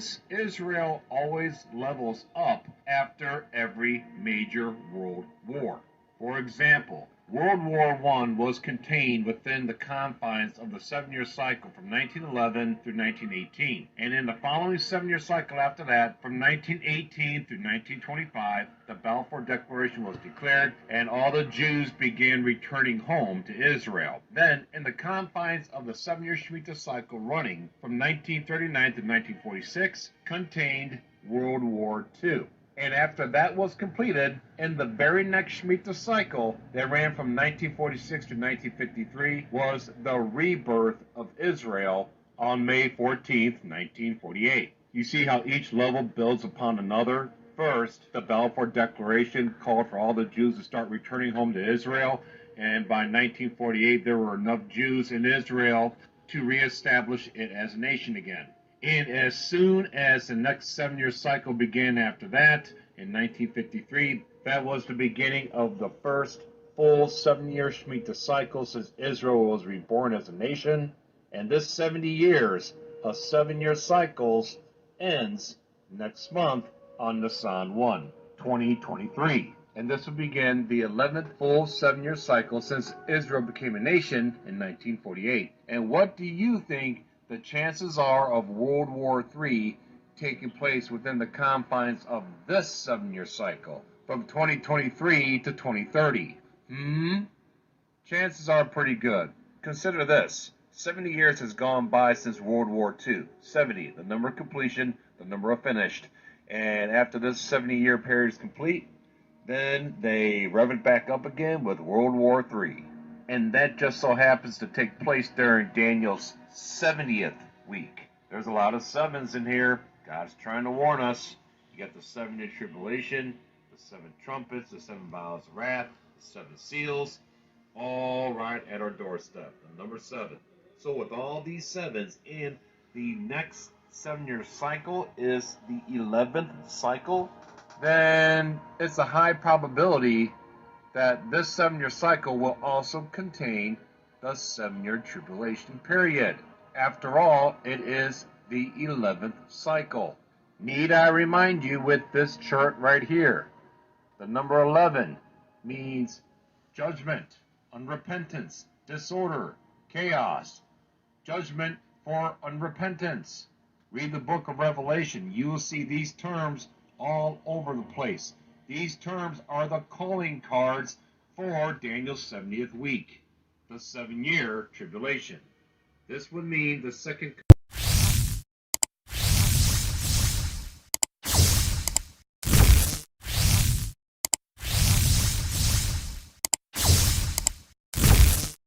is Israel always levels up after every major world war. For example, World War I was contained within the confines of the 7-year cycle from 1911 through 1918. And in the following 7-year cycle after that, from 1918 through 1925, the Balfour Declaration was declared and all the Jews began returning home to Israel. Then, in the confines of the 7-year Shemitah cycle running from 1939 to 1946, contained World War II. And after that was completed, in the very next Shemitah cycle that ran from 1946 to 1953 was the rebirth of Israel on May 14th, 1948. You see how each level builds upon another? First, the Balfour Declaration called for all the Jews to start returning home to Israel, and by 1948 there were enough Jews in Israel to reestablish it as a nation again. And as soon as the next 7-year cycle began after that, in 1953, that was the beginning of the first full 7-year Shemitah cycle since Israel was reborn as a nation. And this 70 years of 7-year cycles ends next month on Nisan 1, 2023. And this will begin the 11th full 7-year cycle since Israel became a nation in 1948. And what do you think the chances are of World War III taking place within the confines of this 7-year cycle from 2023 to 2030? Chances are pretty good. Consider this. 70 years has gone by since World War II. 70, the number of completion, the number of finished. And after this 70-year period is complete, then they rev it back up again with World War III. And that just so happens to take place during Daniel's 70th week. There's a lot of sevens in here. God's trying to warn us. You got the 7-year tribulation, the 7 trumpets, the 7 vials of wrath, the 7 seals, all right at our doorstep. The number 7. So with all these sevens in the next 7-year cycle is the 11th cycle, then it's a high probability that this 7-year cycle will also contain the 7-year tribulation period. After all, it is the 11th cycle. Need I remind you with this chart right here, the number 11 means judgment, unrepentance, disorder, chaos, judgment for unrepentance. Read the book of Revelation. You will see these terms all over the place. These terms are the calling cards for Daniel's 70th week, the 7-year tribulation. This would mean the second